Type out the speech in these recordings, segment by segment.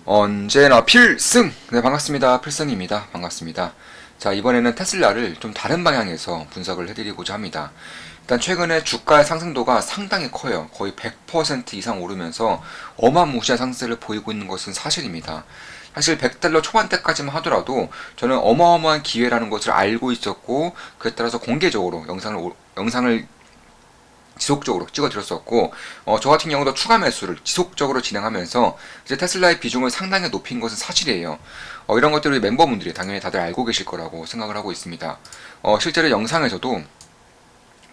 언제나 필승! 네, 반갑습니다. 필승입니다. 반갑습니다. 자, 이번에는 테슬라를 좀 다른 방향에서 분석을 해드리고자 합니다. 일단 최근에 주가의 상승도가 상당히 커요. 거의 100% 이상 오르면서 어마무시한 상승세를 보이고 있는 것은 사실입니다. 사실 100달러 초반대까지만 하더라도 저는 어마어마한 기회라는 것을 알고 있었고, 그에 따라서 공개적으로 영상을 지속적으로 찍어드렸었고, 저 같은 경우도 추가 매수를 지속적으로 진행하면서 이제 테슬라의 비중을 상당히 높인 것은 사실이에요. 이런 것들을 멤버분들이 당연히 다들 알고 계실 거라고 생각을 하고 있습니다. 실제로 영상에서도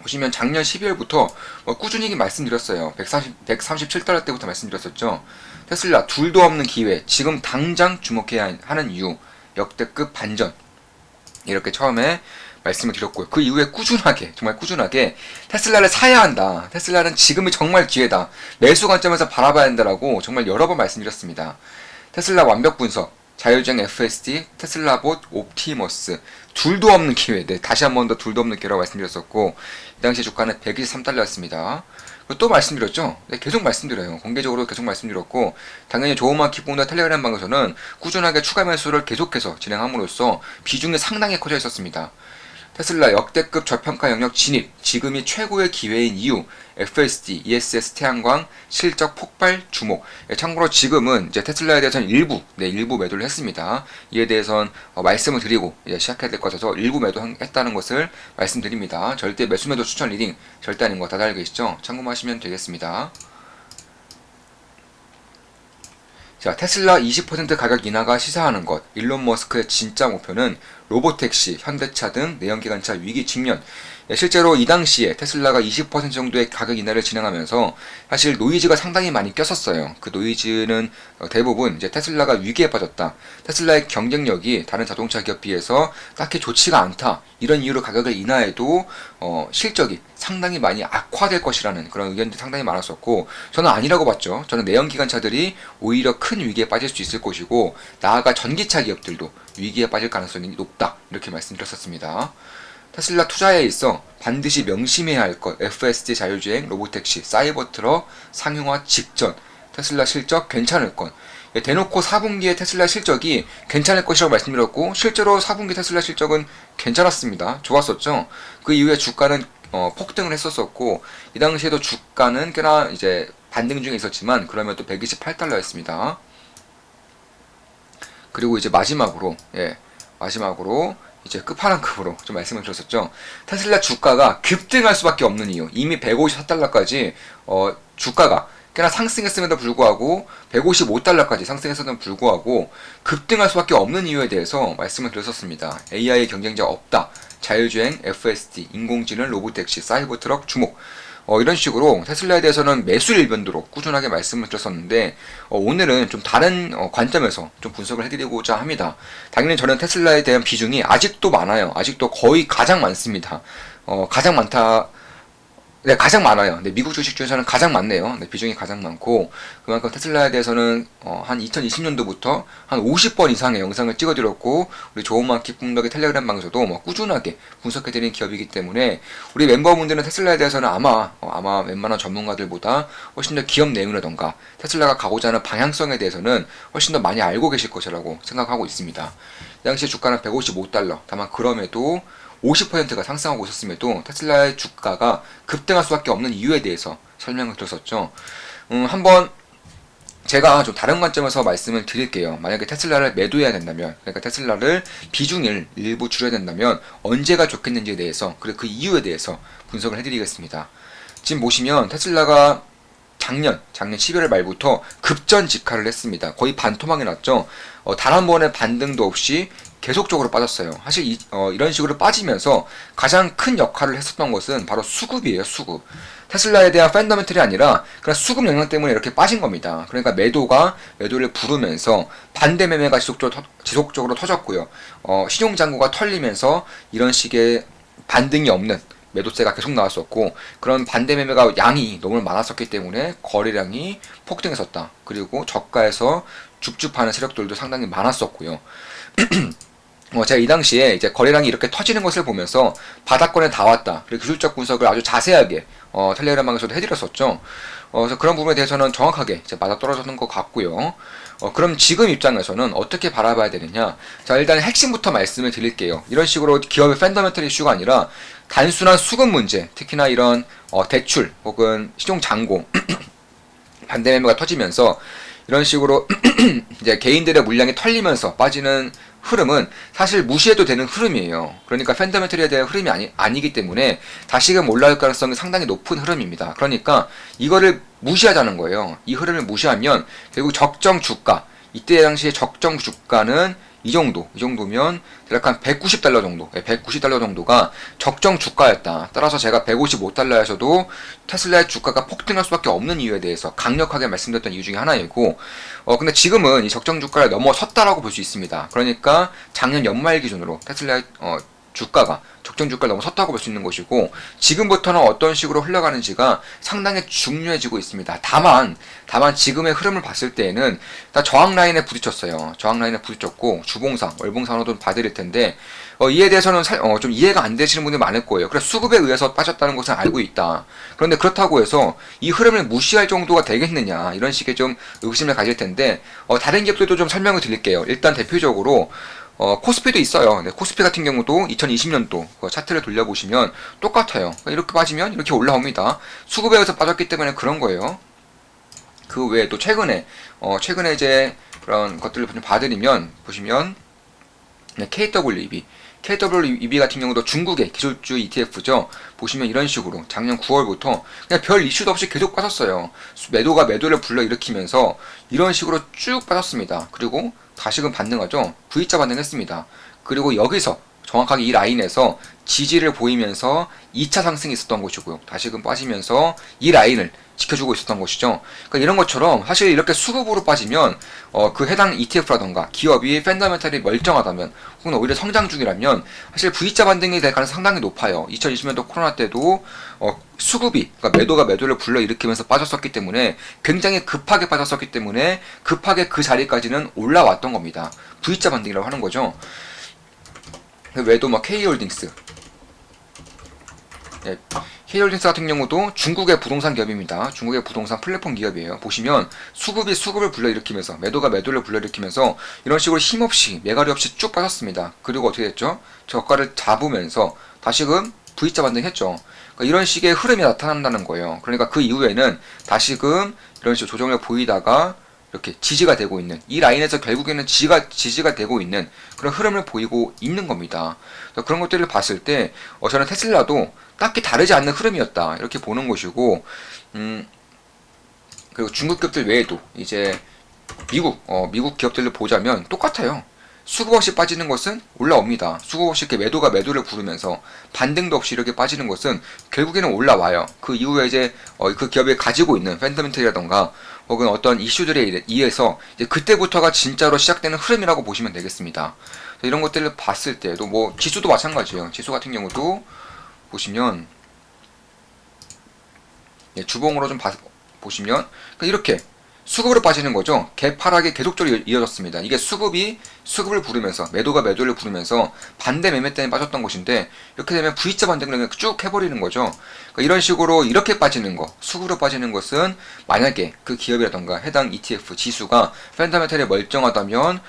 보시면 작년 12월부터 꾸준히 말씀드렸어요. 137달러 때부터 말씀드렸었죠. 테슬라 둘도 없는 기회, 지금 당장 주목해야 하는 이유, 역대급 반전, 이렇게 처음에 말씀을 드렸고요. 그 이후에 꾸준하게, 정말 꾸준하게 테슬라를 사야 한다. 테슬라는 지금이 정말 기회다. 매수 관점에서 바라봐야 한다라고 정말 여러 번 말씀드렸습니다. 테슬라 완벽 분석, 자율주행 FSD, 테슬라봇, 옵티머스 둘도 없는 기회. 네, 다시 한 번 더 둘도 없는 기회라고 말씀드렸었고, 이 당시 주가는 123달러였습니다. 또 말씀드렸죠. 네, 계속 말씀드려요. 공개적으로 계속 말씀드렸고, 당연히 조그만 기본과 텔레그램 방에서는 꾸준하게 추가 매수를 계속해서 진행함으로써 비중이 상당히 커져 있었습니다. 테슬라 역대급 저평가 영역 진입, 지금이 최고의 기회인 이유, FSD, ESS 태양광, 실적 폭발 주목. 참고로 지금은 이제 테슬라에 대해서는 일부 매도를 했습니다. 이에 대해서는 말씀을 드리고 이제 시작해야 될 것 같아서 일부 매도했다는 것을 말씀드립니다. 절대 매수 매도 추천 리딩 절대 아닌 거 다들 알고 계시죠? 참고하시면 되겠습니다. 자, 테슬라 20% 가격 인하가 시사하는 것. 일론 머스크의 진짜 목표는 로보택시, 현대차 등 내연기관차 위기 직면. 실제로 이 당시에 테슬라가 20% 정도의 가격 인하를 진행하면서 사실 노이즈가 상당히 많이 꼈었어요. 그 노이즈는 대부분 이제 테슬라가 위기에 빠졌다. 테슬라의 경쟁력이 다른 자동차 기업 비해서 딱히 좋지가 않다. 이런 이유로 가격을 인하해도 실적이 상당히 많이 악화될 것이라는 그런 의견들이 상당히 많았었고, 저는 아니라고 봤죠. 저는 내연기관차들이 오히려 큰 위기에 빠질 수 있을 것이고, 나아가 전기차 기업들도 위기에 빠질 가능성이 높다. 이렇게 말씀드렸었습니다. 테슬라 투자에 있어 반드시 명심해야 할 것, FSD 자율주행, 로보택시, 사이버트럭 상용화 직전, 테슬라 실적 괜찮을 것. 대놓고 4분기에 테슬라 실적이 괜찮을 것이라고 말씀드렸고, 실제로 4분기 테슬라 실적은 괜찮았습니다. 좋았었죠. 그 이후에 주가는 폭등을 했었었고, 이 당시에도 주가는 꽤나 이제 반등 중에 있었지만, 그러면 또 128달러였습니다. 그리고 이제 마지막으로 이제 끝판왕급으로 좀 말씀을 드렸었죠. 테슬라 주가가 급등할 수밖에 없는 이유, 이미 154달러까지 주가가 꽤나 상승했음에도 불구하고 155달러까지 상승했음에도 불구하고 급등할 수밖에 없는 이유에 대해서 말씀을 드렸었습니다. AI 경쟁자 없다, 자율주행, FSD, 인공지능, 로보택시, 사이버트럭 주목. 이런 식으로 테슬라에 대해서는 매수 일변도로 꾸준하게 말씀을 드렸었는데, 오늘은 좀 다른 관점에서 좀 분석을 해드리고자 합니다. 당연히 저는 테슬라에 대한 비중이 아직도 많아요. 아직도 거의 가장 많습니다. 가장 많다. 네, 가장 많아요. 네, 미국 주식 중에서는 가장 많네요. 네, 비중이 가장 많고, 그만큼 테슬라에 대해서는 한 2020년도부터 한 50번 이상의 영상을 찍어드렸고, 우리 조은마켓 꿈덕의 텔레그램 방에서도 꾸준하게 분석해드린 기업이기 때문에, 우리 멤버분들은 테슬라에 대해서는 아마 웬만한 전문가들보다 훨씬 더 기업 내용이라던가 테슬라가 가고자 하는 방향성에 대해서는 훨씬 더 많이 알고 계실 것이라고 생각하고 있습니다. 이 당시에 주가는 155달러. 다만 그럼에도 50%가 상승하고 있었음에도 테슬라의 주가가 급등할 수밖에 없는 이유에 대해서 설명을 드렸었죠. 한번 제가 좀 다른 관점에서 말씀을 드릴게요. 만약에 테슬라를 매도해야 된다면, 그러니까 테슬라를 비중을 일부 줄여야 된다면 언제가 좋겠는지에 대해서, 그리고 그 이유에 대해서 분석을 해드리겠습니다. 지금 보시면 테슬라가 작년 12월 말부터 급전직하를 했습니다. 거의 반토막이 났죠. 단 한 번의 반등도 없이 계속적으로 빠졌어요. 사실 이런 식으로 빠지면서 가장 큰 역할을 했었던 것은 바로 수급이에요. 수급. 테슬라에 대한 펀더멘털이 아니라 그냥 수급 영향 때문에 이렇게 빠진 겁니다. 그러니까 매도를 부르면서 반대 매매가 지속적으로 터졌고요. 신용잔고가 털리면서 이런 식의 반등이 없는 매도세가 계속 나왔었고, 그런 반대 매매가 양이 너무 많았었기 때문에 거래량이 폭등했었다. 그리고 저가에서 줍줍하는 세력들도 상당히 많았었고요. 제가 이 당시에 이제 거래량이 이렇게 터지는 것을 보면서 바닥권에 다 왔다. 그리고 기술적 분석을 아주 자세하게 텔레그램방에서도 해드렸었죠. 그래서 그런 부분에 대해서는 정확하게 이제 맞아떨어졌는 것 같고요. 그럼 지금 입장에서는 어떻게 바라봐야 되느냐? 자, 일단 핵심부터 말씀을 드릴게요. 이런 식으로 기업의 펀더멘털 이슈가 아니라 단순한 수급 문제, 특히나 이런 대출 혹은 신용 잔고 반대 매매가 터지면서 이런 식으로 이제 개인들의 물량이 털리면서 빠지는 흐름은 사실 무시해도 되는 흐름이에요. 그러니까 펀더멘털에 대한 흐름이 아니기 때문에 다시금 올라올 가능성이 상당히 높은 흐름입니다. 그러니까 이거를 무시하자는 거예요. 이 흐름을 무시하면 결국 적정 주가, 이때 당시에 적정 주가는 이 정도면 대략 한 190달러 정도, 190달러 정도가 적정 주가였다. 따라서 제가 155달러에서도 테슬라의 주가가 폭등할 수밖에 없는 이유에 대해서 강력하게 말씀드렸던 이유 중에 하나이고, 근데 지금은 이 적정 주가를 넘어섰다라고 볼 수 있습니다. 그러니까 작년 연말 기준으로 테슬라의 주가가 적정 주가를 넘어섰다고 볼 수 있는 것이고, 지금부터는 어떤 식으로 흘러가는지가 상당히 중요해지고 있습니다. 다만 지금의 흐름을 봤을 때에는 다 저항 라인에 부딪혔어요. 저항 라인에 부딪혔고 주봉상, 월봉상으로도 봐드릴 텐데 이에 대해서는 좀 이해가 안 되시는 분들이 많을 거예요. 그래서 수급에 의해서 빠졌다는 것은 알고 있다. 그런데 그렇다고 해서 이 흐름을 무시할 정도가 되겠느냐, 이런 식의 좀 의구심을 가질 텐데 다른 기업들도 좀 설명을 드릴게요. 일단 대표적으로 코스피도 있어요. 네, 코스피 같은 경우도 2020년도 차트를 돌려보시면 똑같아요. 이렇게 빠지면 이렇게 올라옵니다. 수급에 의해서 빠졌기 때문에 그런 거예요. 그 외에 또 최근에 이제 그런 것들을 좀 봐드리면 보시면 네, KWEB 같은 경우도 중국의 기술주 ETF죠. 보시면 이런 식으로 작년 9월부터 그냥 별 이슈도 없이 계속 빠졌어요. 매도가 매도를 불러일으키면서 이런 식으로 쭉 빠졌습니다. 그리고 다시금 반등하죠. V자 반등했습니다. 그리고 여기서 정확하게 이 라인에서 지지를 보이면서 2차 상승이 있었던 것이고요. 다시금 빠지면서 이 라인을 지켜주고 있었던 것이죠. 그러니까 이런 것처럼 사실 이렇게 수급으로 빠지면 그 해당 ETF라던가 기업이 펀더멘털이 멀쩡하다면 혹은 오히려 성장 중이라면 사실 V자 반등이 될 가능성이 상당히 높아요. 2020년도 코로나 때도 수급이, 그러니까 매도가 매도를 불러일으키면서 빠졌었기 때문에 굉장히 급하게 빠졌었기 때문에 급하게 그 자리까지는 올라왔던 겁니다. V자 반등이라고 하는 거죠. 그 외에도 K홀딩스, 네, K홀딩스 같은 경우도 중국의 부동산 기업입니다. 중국의 부동산 플랫폼 기업이에요. 보시면 수급을 불러일으키면서 매도가 매도를 불러일으키면서 이런 식으로 힘없이 매가리 없이 쭉 빠졌습니다. 그리고 어떻게 됐죠? 저가를 잡으면서 다시금 V자 반등했죠. 그러니까 이런 식의 흐름이 나타난다는 거예요. 그러니까 그 이후에는 다시금 이런 식으로 조정을 보이다가 이렇게 지지가 되고 있는, 이 라인에서 결국에는 지지가 되고 있는 그런 흐름을 보이고 있는 겁니다. 그런 것들을 봤을 때 저는 테슬라도 딱히 다르지 않는 흐름이었다, 이렇게 보는 것이고, 그리고 중국 기업들 외에도 이제 미국 기업들을 보자면 똑같아요. 수급 없이 빠지는 것은 올라옵니다. 수급 없이 이렇게 매도가 매도를 부르면서 반등도 없이 이렇게 빠지는 것은 결국에는 올라와요. 그 이후에 이제 그 기업이 가지고 있는 펀더멘털이라던가 혹은 어떤 이슈들에 의해서 이제 그때부터가 진짜로 시작되는 흐름이라고 보시면 되겠습니다. 이런 것들을 봤을 때도 지수도 마찬가지예요. 지수 같은 경우도 보시면 주봉으로 좀 보시면 이렇게 수급으로 빠지는 거죠. 개파락이 계속적으로 이어졌습니다. 이게 수급을 부르면서 매도가 매도를 부르면서 반대 매매 때문에 빠졌던 것인데, 이렇게 되면 V자 반등을 쭉 해버리는 거죠. 그러니까 이런 식으로 이렇게 빠지는 거, 수급으로 빠지는 것은 만약에 그 기업이라던가 해당 ETF 지수가 펀더멘털이 멀쩡하다면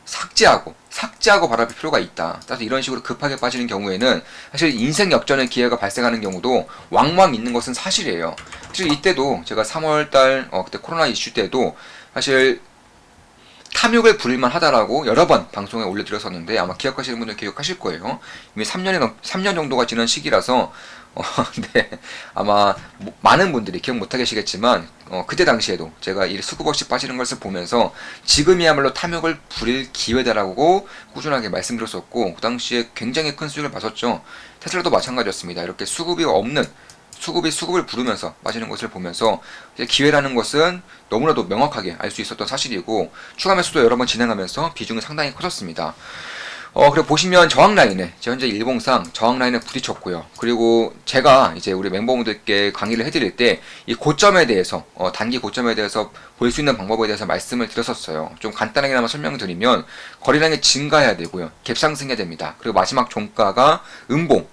삭제하고 바라볼 필요가 있다. 따라서 이런 식으로 급하게 빠지는 경우에는 사실 인생 역전의 기회가 발생하는 경우도 왕왕 있는 것은 사실이에요. 사실 이때도 제가 3월달 그때 코로나 이슈 때도 사실 탐욕을 부릴만 하다라고 여러 번 방송에 올려드렸었는데, 아마 기억하시는 분들 기억하실 거예요. 이미 3년 정도가 지난 시기라서 네, 아마 많은 분들이 기억 못하 계시겠지만 그때 당시에도 제가 이 수급 없이 빠지는 것을 보면서 지금이야말로 탐욕을 부릴 기회다라고 꾸준하게 말씀드렸었고, 그 당시에 굉장히 큰 수익을 봤었죠. 테슬라도 마찬가지였습니다. 이렇게 수급을 부르면서 빠지는 것을 보면서 이제 기회라는 것은 너무나도 명확하게 알 수 있었던 사실이고, 추가 매수도 여러 번 진행하면서 비중이 상당히 커졌습니다. 그리고 보시면 저항 라인에, 현재 일봉상 저항 라인에 부딪혔고요. 그리고 제가 이제 우리 멤버분들께 강의를 해드릴 때 이 고점에 대해서, 단기 고점에 대해서 볼 수 있는 방법에 대해서 말씀을 드렸었어요. 좀 간단하게나마 설명드리면 거래량이 증가해야 되고요. 갭상승해야 됩니다. 그리고 마지막 종가가 음봉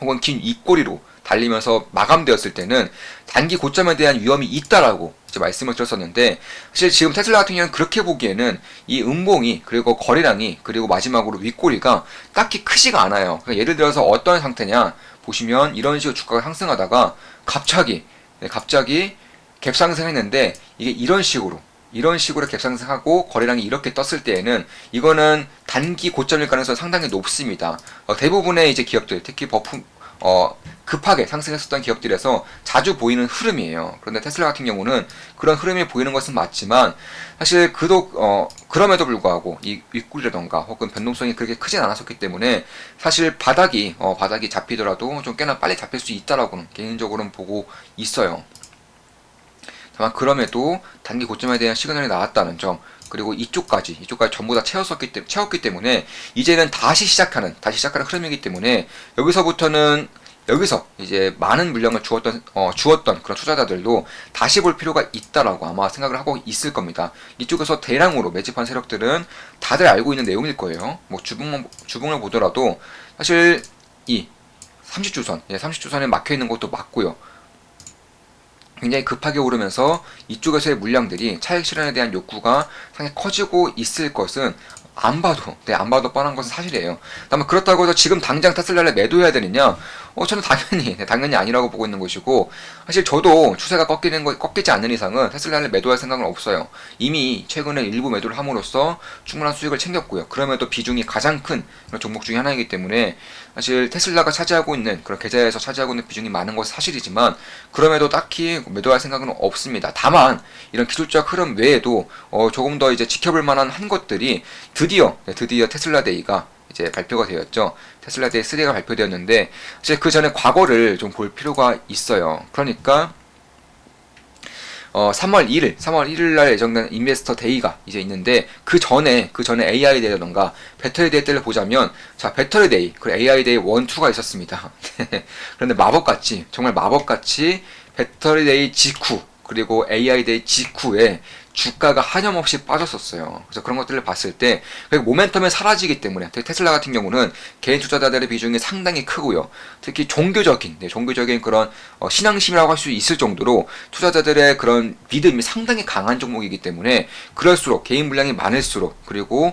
혹은 긴 윗꼬리로 달리면서 마감되었을 때는 단기 고점에 대한 위험이 있다라고 이제 말씀을 드렸었는데, 사실 지금 테슬라 같은 경우는 그렇게 보기에는 이 음봉이 그리고 거래량이 그리고 마지막으로 윗꼬리가 딱히 크지가 않아요. 그러니까 예를 들어서 어떤 상태냐 보시면 이런 식으로 주가가 상승하다가 갑자기 갭상승했는데, 이게 이런 식으로 갭상승하고 거래량이 이렇게 떴을 때에는 이거는 단기 고점일 가능성이 상당히 높습니다. 대부분의 이제 기업들, 특히 급하게 상승했었던 기업들에서 자주 보이는 흐름이에요. 그런데 테슬라 같은 경우는 그런 흐름이 보이는 것은 맞지만, 사실 그럼에도 불구하고 이 윗골이라던가 혹은 변동성이 그렇게 크진 않았었기 때문에 사실 바닥이 잡히더라도 좀 꽤나 빨리 잡힐 수 있다라고는 개인적으로는 보고 있어요. 다만 그럼에도 단기 고점에 대한 시그널이 나왔다는 점, 그리고 이쪽까지 전부 다 채웠기 때문에 이제는 다시 시작하는 흐름이기 때문에 여기서 이제 많은 물량을 주었던 그런 투자자들도 다시 볼 필요가 있다라고 아마 생각을 하고 있을 겁니다. 이쪽에서 대량으로 매집한 세력들은 다들 알고 있는 내용일 거예요. 뭐 주봉을 보더라도 사실 이 30주선에 막혀 있는 것도 맞고요. 굉장히 급하게 오르면서 이쪽에서의 물량들이 차익 실현에 대한 욕구가 상당히 커지고 있을 것은 안 봐도 뻔한 것은 사실이에요. 다만 그렇다고 해서 지금 당장 테슬라를 매도해야 되느냐? 저는 당연히 아니라고 보고 있는 것이고, 사실 저도 추세가 꺾이지 않는 이상은 테슬라를 매도할 생각은 없어요. 이미 최근에 일부 매도를 함으로써 충분한 수익을 챙겼고요. 그럼에도 비중이 가장 큰 그런 종목 중에 하나이기 때문에 사실 테슬라가 차지하고 있는 그런 계좌에서 차지하고 있는 비중이 많은 것은 사실이지만, 그럼에도 딱히 매도할 생각은 없습니다. 다만 이런 기술적 흐름 외에도 조금 더 이제 지켜볼 만한 한 것들이 드디어 테슬라 데이가 이제 발표가 되었죠. 테슬라 데이 3가 발표되었는데, 이제 그 전에 과거를 좀 볼 필요가 있어요. 그러니까 3월 1일 날 예정된 인베스터 데이가 이제 있는데, 그 전에 AI 데이라던가 배터리 데이 때를 보자면, 자, 배터리 데이, 그리고 AI 데이 1, 2가 있었습니다. 그런데 정말 마법같이 배터리 데이 직후, 그리고 AI 데이 직후에 주가가 한염없이 빠졌었어요. 그래서 그런 것들을 봤을 때 모멘텀이 사라지기 때문에, 테슬라 같은 경우는 개인 투자자들의 비중이 상당히 크고요. 특히 종교적인 그런 신앙심이라고 할 수 있을 정도로 투자자들의 그런 믿음이 상당히 강한 종목이기 때문에, 그럴수록 개인 물량이 많을수록, 그리고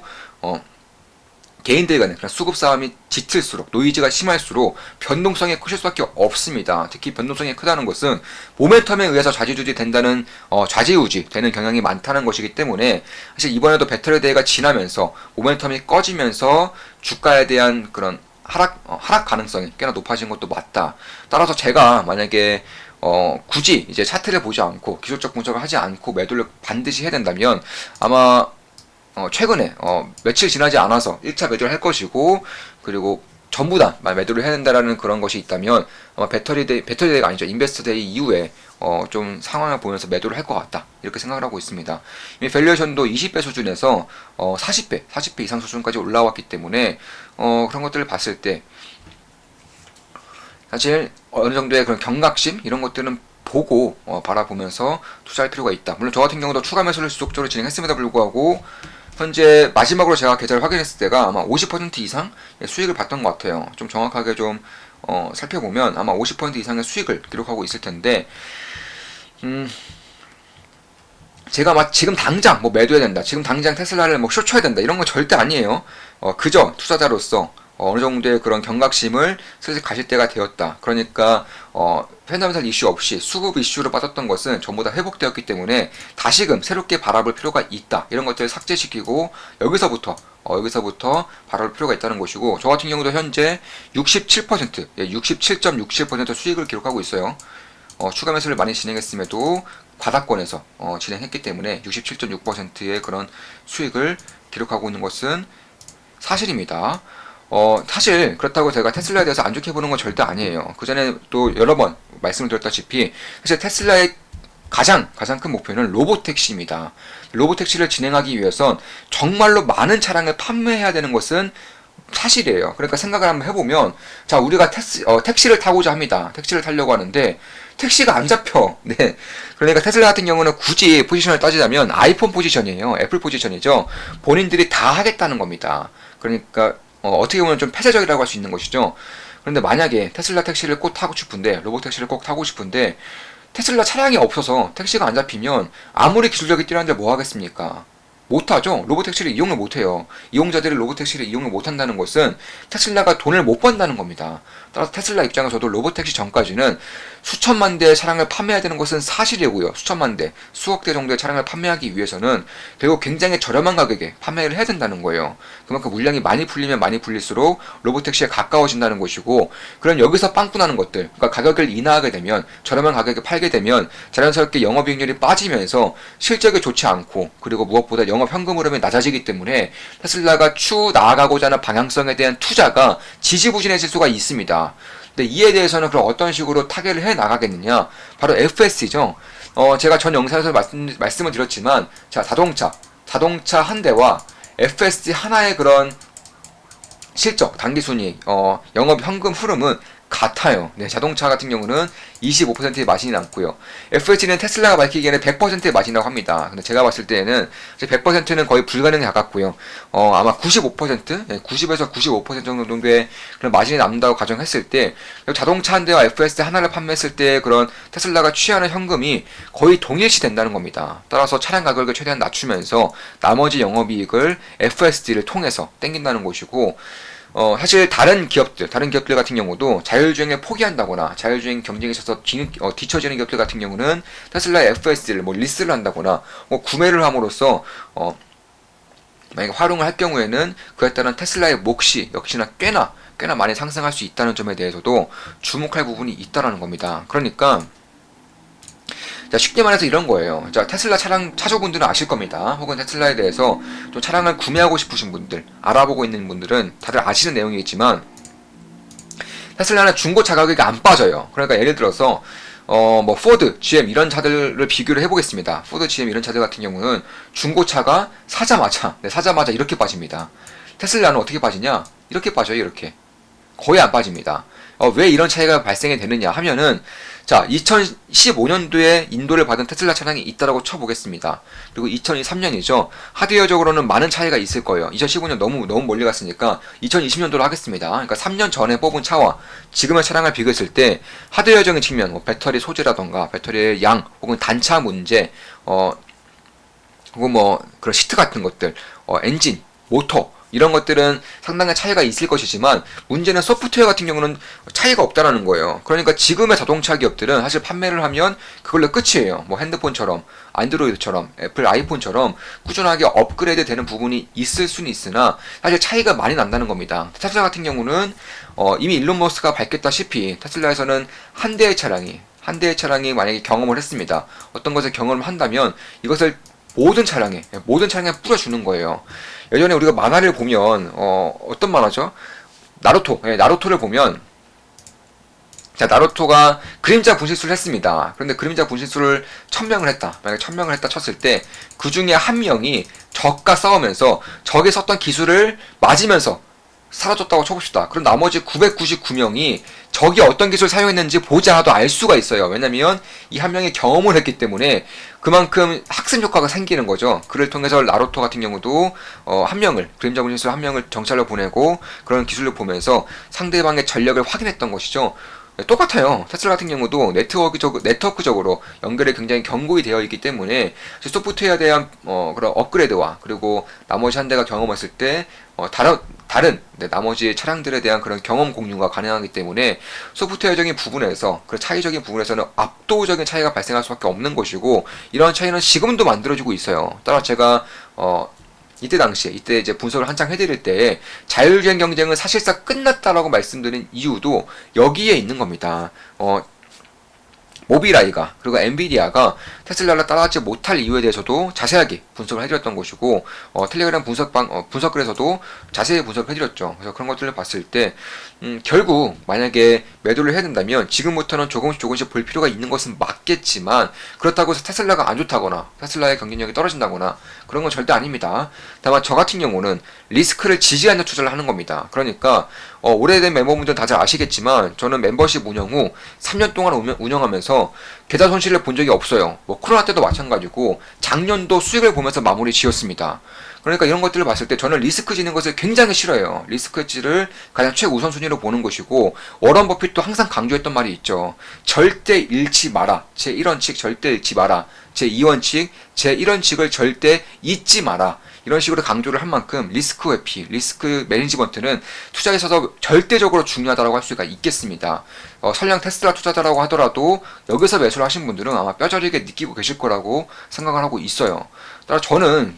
개인들 간의 그런 수급 싸움이 짙을수록, 노이즈가 심할수록 변동성이 크실 수밖에 없습니다. 특히 변동성이 크다는 것은 모멘텀에 의해서 좌지우지 된다는 좌지우지 되는 경향이 많다는 것이기 때문에, 사실 이번에도 배터리 대회가 지나면서 모멘텀이 꺼지면서 주가에 대한 그런 하락 가능성이 꽤나 높아진 것도 맞다. 따라서 제가 만약에 굳이 이제 차트를 보지 않고 기술적 분석을 하지 않고 매도를 반드시 해야 된다면, 아마 최근에 며칠 지나지 않아서 1차 매도를 할 것이고, 그리고 전부 다 매도를 해야 된다라는 그런 것이 있다면 아마 배터리데이가 아니죠. 인베스터데이 이후에 좀 상황을 보면서 매도를 할 것 같다, 이렇게 생각을 하고 있습니다. 이미 밸류에이션도 20배 수준에서 40배 이상 수준까지 올라왔기 때문에 그런 것들을 봤을 때 사실 어느 정도의 그런 경각심 이런 것들은 보고 바라보면서 투자할 필요가 있다. 물론 저 같은 경우도 추가 매수를 지속적으로 진행했음에도 불구하고 현재 마지막으로 제가 계좌를 확인했을 때가 아마 50% 이상 수익을 봤던 것 같아요. 좀 정확하게 좀 살펴보면 아마 50% 이상의 수익을 기록하고 있을 텐데, 제가 막 지금 당장 매도해야 된다, 지금 당장 테슬라를 숏쳐야 된다, 이런 건 절대 아니에요. 그저 투자자로서 어느 정도의 그런 경각심을 슬슬 가실 때가 되었다. 그러니까 펀더멘털 이슈 없이 수급 이슈로 빠졌던 것은 전부 다 회복되었기 때문에 다시금 새롭게 바라볼 필요가 있다. 이런 것들을 삭제시키고 여기서부터 바라볼 필요가 있다는 것이고, 저 같은 경우도 현재 67% 수익을 기록하고 있어요. 추가 매수를 많이 진행했음에도 바닥권에서 진행했기 때문에 67.6%의 그런 수익을 기록하고 있는 것은 사실입니다. 사실 그렇다고 제가 테슬라에 대해서 안 좋게 보는 건 절대 아니에요. 그 전에 또 여러 번 말씀을 드렸다시피 사실 테슬라의 가장 큰 목표는 로보택시입니다. 로보택시를 진행하기 위해선 정말로 많은 차량을 판매해야 되는 것은 사실이에요. 그러니까 생각을 한번 해보면, 자, 우리가 택시를 타고자 합니다. 택시를 타려고 하는데 택시가 안 잡혀. 네. 그러니까 테슬라 같은 경우는 굳이 포지션을 따지자면 아이폰 포지션이에요. 애플 포지션이죠. 본인들이 다 하겠다는 겁니다. 그러니까 어떻게 보면 좀 폐쇄적이라고 할 수 있는 것이죠. 그런데 만약에 테슬라 택시를 꼭 타고 싶은데, 로봇 택시를 꼭 타고 싶은데 테슬라 차량이 없어서 택시가 안 잡히면 아무리 기술력이 뛰어난데 뭐 하겠습니까? 못하죠. 로봇택시를 이용을 못해요. 이용자들이 로봇택시를 이용을 못한다는 것은 테슬라가 돈을 못 번다는 겁니다. 따라서 테슬라 입장에서도 로봇택시 전까지는 수천만 대의 차량을 판매해야 되는 것은 사실이고요. 수천만 대, 수억 대 정도의 차량을 판매하기 위해서는 결국 굉장히 저렴한 가격에 판매를 해야 된다는 거예요. 그만큼 물량이 많이 풀리면 많이 풀릴수록 로봇택시에 가까워진다는 것이고, 그럼 여기서 빵꾸 나는 것들, 그러니까 가격을 인하하게 되면, 저렴한 가격에 팔게 되면 자연스럽게 영업이익률이 빠지면서 실적이 좋지 않고, 그리고 무엇보다 영업 현금 흐름이 낮아지기 때문에 테슬라가 추후 나아가고자 하는 방향성에 대한 투자가 지지부진해질 수가 있습니다. 근데 이에 대해서는 그럼 어떤 식으로 타개를 해 나가겠느냐? 바로 FS죠. 제가 전 영상에서 말씀을 드렸지만, 자, 자동차 한 대와 FSD 하나의 그런 실적, 당기순이익, 영업 현금 흐름은 같아요. 네, 자동차 같은 경우는 25%의 마진이 남고요. FH는 테슬라가 밝히기에는 100%의 마진이라고 합니다. 근데 제가 봤을 때에는 100%는 거의 불가능에 가깝고요. 아마 95%, 네, 90에서 95% 정도의 그런 마진이 남는다고 가정했을 때, 자동차 한 대와 FSD 하나를 판매했을 때 그런 테슬라가 취하는 현금이 거의 동일시 된다는 겁니다. 따라서 차량 가격을 최대한 낮추면서 나머지 영업이익을 FSD를 통해서 땡긴다는 것이고, 사실 다른 기업들 같은 경우도 자율주행을 포기한다거나 자율주행 경쟁에 있어서 뒤처지는 기업들 같은 경우는 테슬라의 FSD를 리스를 한다거나 구매를 함으로써 만약에 활용을 할 경우에는 그에 따른 테슬라의 몫이 역시나 꽤나 많이 상승할 수 있다는 점에 대해서도 주목할 부분이 있다라는 겁니다. 그러니까 자, 쉽게 말해서 이런 거예요. 자, 테슬라 차량 차주분들은 아실 겁니다. 혹은 테슬라에 대해서 좀 차량을 구매하고 싶으신 분들, 알아보고 있는 분들은 다들 아시는 내용이겠지만, 테슬라는 중고차 가격이 안 빠져요. 그러니까 예를 들어서 포드, GM 이런 차들을 비교를 해보겠습니다. 포드, GM 이런 차들 같은 경우는 중고차가 사자마자 이렇게 빠집니다. 테슬라는 어떻게 빠지냐? 이렇게 빠져요. 이렇게 거의 안 빠집니다. 왜 이런 차이가 발생이 되느냐 하면은, 자, 2015년도에 인도를 받은 테슬라 차량이 있다라고 쳐보겠습니다. 그리고 2023년이죠. 하드웨어적으로는 많은 차이가 있을 거예요. 2015년 너무 멀리 갔으니까 2020년도로 하겠습니다. 그러니까 3년 전에 뽑은 차와 지금의 차량을 비교했을 때 하드웨어적인 측면, 배터리 소재라던가 배터리의 양, 혹은 단차 문제, 혹은 그런 시트 같은 것들, 엔진, 모터, 이런 것들은 상당한 차이가 있을 것이지만, 문제는 소프트웨어 같은 경우는 차이가 없다라는 거예요. 그러니까 지금의 자동차 기업들은 사실 판매를 하면 그걸로 끝이에요. 핸드폰처럼, 안드로이드처럼, 애플 아이폰처럼 꾸준하게 업그레이드 되는 부분이 있을 수는 있으나 사실 차이가 많이 난다는 겁니다. 테슬라 같은 경우는 이미 일론 머스크가 밝혔다시피 테슬라에서는 한 대의 차량이 만약에 경험을 했습니다. 어떤 것을 경험을 한다면 이것을 모든 차량에 뿌려주는 거예요. 예전에 우리가 만화를 보면 어떤 만화죠? 나루토를 보면, 자, 나루토가 그림자 분실술을 했습니다. 그런데 그림자 분실술을 1000명을 했다. 만약에 1000명을 했다 쳤을 때 그 중에 한 명이 적과 싸우면서 적이 썼던 기술을 맞으면서 사라졌다고 쳐봅시다. 그럼 나머지 999명이 적이 어떤 기술을 사용했는지 보지 않아도 알 수가 있어요. 왜냐면 이 한 명이 경험을 했기 때문에 그만큼 학습 효과가 생기는 거죠. 그를 통해서 나루토 같은 경우도 그림자 분실술 한 명을 정찰로 보내고 그런 기술을 보면서 상대방의 전력을 확인했던 것이죠. 똑같아요. 테슬라 같은 경우도 네트워크적으로 연결이 굉장히 견고히 되어 있기 때문에 소프트웨어에 대한 그런 업그레이드와, 그리고 나머지 한 대가 경험했을 때 다른 나머지 차량들에 대한 그런 경험 공유가 가능하기 때문에 소프트웨어적인 부분에서, 그 차이적인 부분에서는 압도적인 차이가 발생할 수밖에 없는 것이고, 이런 차이는 지금도 만들어지고 있어요. 따라 제가 이때 이제 분석을 한창 해드릴 때 자율주행 경쟁은 사실상 끝났다라고 말씀드린 이유도 여기에 있는 겁니다. 모빌아이가, 그리고 엔비디아가 테슬라를 따라하지 못할 이유에 대해서도 자세하게 분석을 해드렸던 것이고, 텔레그램 분석글에서도 자세히 분석을 해드렸죠. 그래서 그런 것들을 봤을 때 결국 만약에 매도를 해야 된다면 지금부터는 조금씩 볼 필요가 있는 것은 맞겠지만, 그렇다고 해서 테슬라가 안 좋다거나 테슬라의 경쟁력이 떨어진다거나 그런 건 절대 아닙니다. 다만 저 같은 경우는 리스크를 지지 않는 투자를 하는 겁니다. 그러니까 오래된 멤버분들은 다들 아시겠지만, 저는 멤버십 운영 후 3년 동안 운영하면서 보면서 계좌 손실을 본 적이 없어요. 뭐 코로나 때도 마찬가지고 작년도 수익을 보면서 마무리 지었습니다. 그러니까 이런 것들을 봤을 때 저는 리스크 지는 것을 굉장히 싫어해요. 리스크지를 가장 최우선순위로 보는 것이고, 워런 버핏도 항상 강조했던 말이 있죠. 절대 잃지 마라. 제 1원칙 절대 잃지 마라. 제 2원칙, 제 1원칙을 절대 잊지 마라. 이런 식으로 강조를 한 만큼 리스크 회피, 리스크 매니지먼트는 투자에 있어서 절대적으로 중요하다고 할 수가 있겠습니다. 설령 테슬라 투자자라고 하더라도 여기서 매수를 하신 분들은 아마 뼈저리게 느끼고 계실 거라고 생각을 하고 있어요. 따라 저는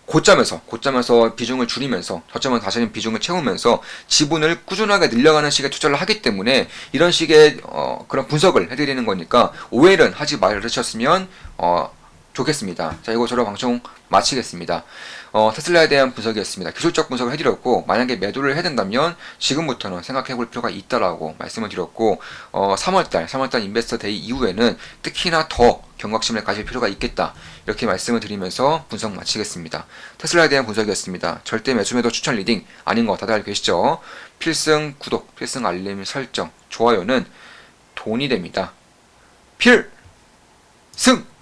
고점에서 비중을 줄이면서 저점은 다시 비중을 채우면서 지분을 꾸준하게 늘려가는 식의 투자를 하기 때문에 이런 식의 그런 분석을 해드리는 거니까 오해는 하지 말으셨으면 좋겠습니다. 자, 이거 방송 마치겠습니다. 테슬라에 대한 분석이었습니다. 기술적 분석을 해드렸고, 만약에 매도를 해야 된다면 지금부터는 생각해 볼 필요가 있다라고 말씀을 드렸고, 3월달 인베스터 데이 이후에는 특히나 더 경각심을 가질 필요가 있겠다, 이렇게 말씀을 드리면서 분석 마치겠습니다. 테슬라에 대한 분석이었습니다. 절대 매수매도 추천 리딩 아닌 거 다들 알고 계시죠? 필승 구독, 필승 알림 설정, 좋아요는 돈이 됩니다. 필승!